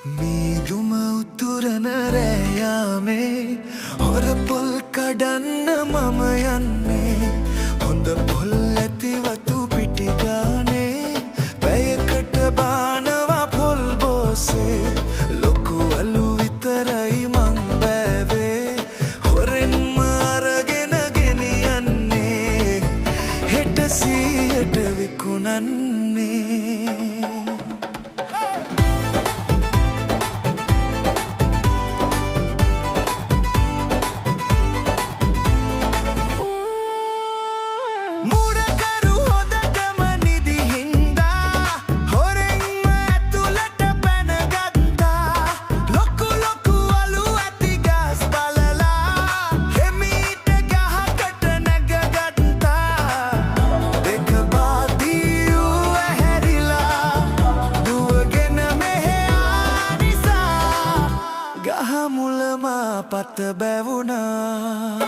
මීදුම උතුරන රෑයාමේ හොර පොල් කඩන්න මම යන්නේ හොඳ පොල් ඇති වතු පිටි ගානේ පැයකට බානවා පොල් බෝසේ ලොකු අලු විතරයි මං බෑවේ හොරෙන්ම අරගෙන ගෙනියන්නේ හෙට 100ට විකුණන්නේ පත බැවුනා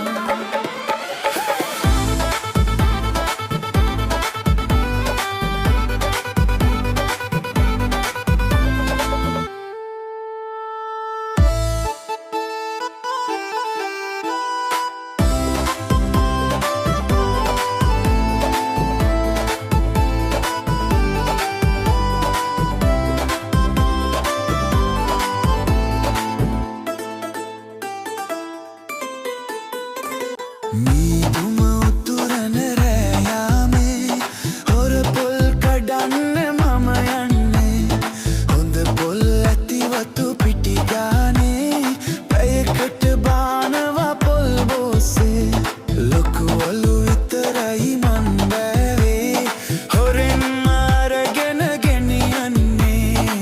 මීදුම උතුරන රෑයාමේ හොර පොල් කඩන්න මම යන්නේ හොඳ පොල් ඇති වතු පිටි ගානේ පැයකට බානවා පොල් බෝසේ ලොකු අලු විතරයි මං බෑවේ හොරෙන්ම අරගෙන ගෙනියන්නේ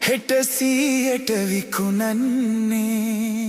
හෙට 100ට විකුණන්නේ